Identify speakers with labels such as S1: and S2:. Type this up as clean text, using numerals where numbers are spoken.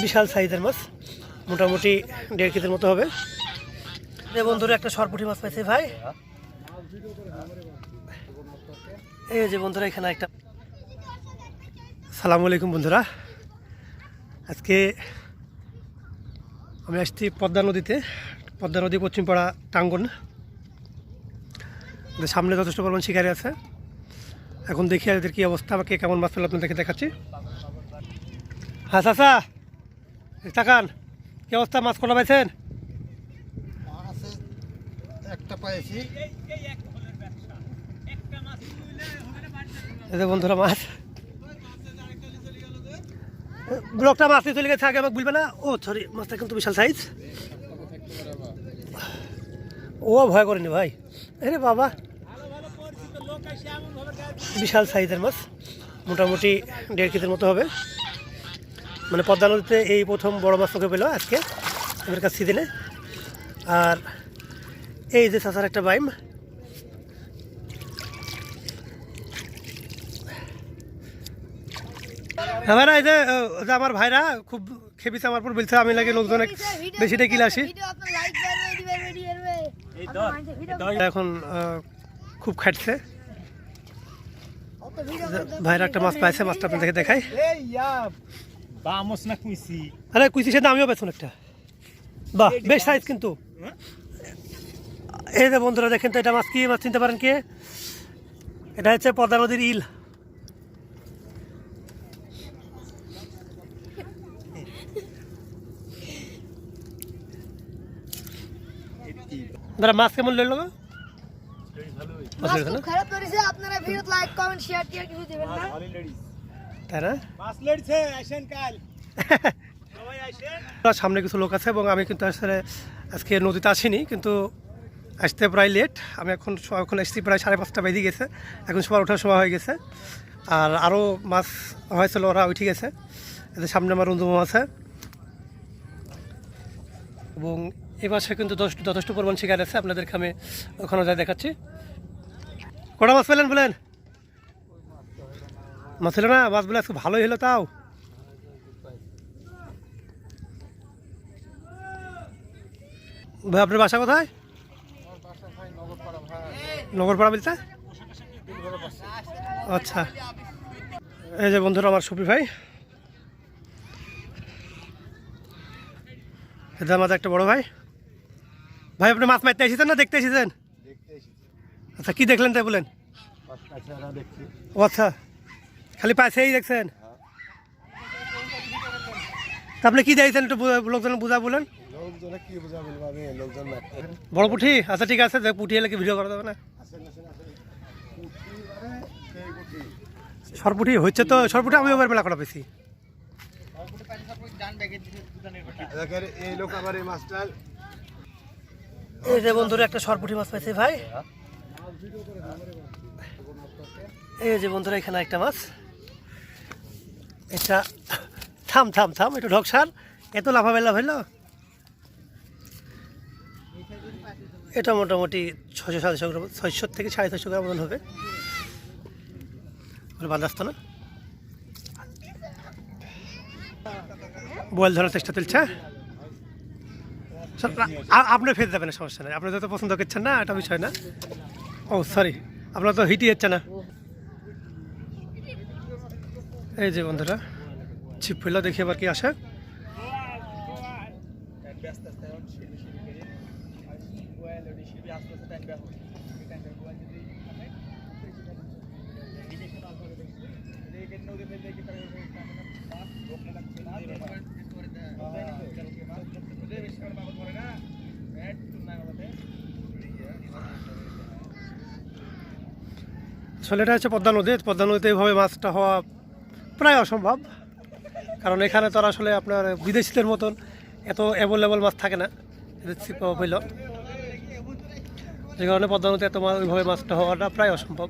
S1: বিশাল সাইজের মাছ, মোটামুটি 1.5 কেজির মতো হবে। বন্ধুরা একটা সরপুঁটি মাছ পাইছে ভাই। এই যে বন্ধুরা এখানে একটা। আসসালামু আলাইকুম বন্ধুরা, আজকে আমি আসছি পদ্মা নদীতে। পদ্মা নদী পশ্চিমপাড়া টাঙ্গন, সামনে যথেষ্ট পরিমাণ শিকারি আছে। এখন দেখি এদের কী অবস্থা, আমাকে কেমন মাছ পেলে আপনাদেরকে দেখাচ্ছি। হ্যাঁ চাচা তাকান, কী অবস্থা, মাছ কোনা পাইছেন? এই যে বন্ধুরা মাছ, ব্লকটা মাছ নিয়ে চলে গেছে, আগে আমাকে বলবে না। ও সরি, মাছটা কিন্তু বিশাল সাইজ। ও ভয় করেনি ভাই, আরে বাবা বিশাল সাইজের মাছ, মোটামুটি 1.5 কেজির মতো হবে। মানে পদ্মা নদীতে এই প্রথম বড় মাছ তোকে পেল আজকে এবারকার সিজনে। আর এই যে চাচার একটা বাইম, হ্যাঁ ভাইরা, এই যে আমার ভাইরা খুব খেপিছে আমার পর, বলছে আমি লাগে লোকজন বেশিটা কিলে আসি। এখন খুব খাটছে ভাইরা, একটা মাছ পাইছে, মাছটা আপনাদেরকে দেখাই। আরে কুইসি সেটা আমিও পেছন একটা, বাহ বেশ সাইজ কিন্তু। এই যে বন্ধুরা দেখেন তো, এটা মাছ কি মাছ চিনতে পারেন কি? এটা হচ্ছে পদ্মা নদীর ইল। মাছ কেমন লইল? সামনে কিছু লোক আছে এবং আমি কিন্তু আসলে আজকে নদীতে আসিনি, কিন্তু আসতে প্রায় লেট। আমি এখন এসেছি প্রায় 5:30 বেজে গেছে, এখন সবার ওঠার সময় হয়ে গেছে। আর আরও মাছ হয়েছিল, ওরা উঠে গেছে। এদের সামনে আমার রুন্দুম আছে এবং এ মাসে কিন্তু যথেষ্ট পরিমাণ শিকার আছে। আপনাদেরকে আমি ওখানে যাই দেখাচ্ছি। কটা মাছ পেলেন বলেন? মাছ ছিল না, মাছগুলো আজকে ভালোই হলো। তাও ভাই আপনার বাসা কোথায়? নগরপাড়া বলতে? আচ্ছা, এই যে বন্ধুরা আমার সুপি ভাই, এটা আমাদের একটা বড় ভাই। ভাই আপনি মাছ মারতে এসেছেন না দেখতে এসেছেন? আচ্ছা, কি দেখলেন তাই বলেন? ও আচ্ছা, খালি পাশেই দেখছেন? আপনি কি দেখছেন একটু লোকজন বুঝা বলেন। বড় পুঁটি? আচ্ছা ঠিক আছে, পুঁটি এলে কি ভিডিও করা যাবে না? সরপুঁটি হচ্ছে তো, সরপুঁটি আমি ওবার বেলা করা পেয়েছি। এই যে বন্ধুরা একটা সরপুঁটি মাছ পাইছে ভাই। এই যে বন্ধুরা এখানে একটা মাছ, এটা থাম থাম থাম একটু ঢকসার, এত লাফাবেলা হইল। এটা মোটামুটি 600-700 গ্রাম, 600 থেকে 650 গ্রাম মতন হবে। বান্দাস্ত না, বয়েল ধরার চেষ্টা চলছে। আপনি ফের যাবেন, সমস্যা নেই, আপনি যত পছন্দ করছেন না, এটা বিষয় না। ও সরি, আপনার তো হিটই হচ্ছে না। এই যে বন্ধুরা ছিপ ফেলা, দেখি আবার কি আসে। আসলে এটা হচ্ছে পদ্মা নদী। পদ্মা নদীতে এইভাবে মাছটা হওয়া প্রায় অসম্ভব, কারণ এখানে তো আসলে আপনার বিদেশিদের মতন এত অ্যাভেলেবল মাছ থাকে না, এদের ছিপ হইল, যে কারণে পদ্মা নদীতে এত ওইভাবে মাছটা হওয়াটা প্রায় অসম্ভব।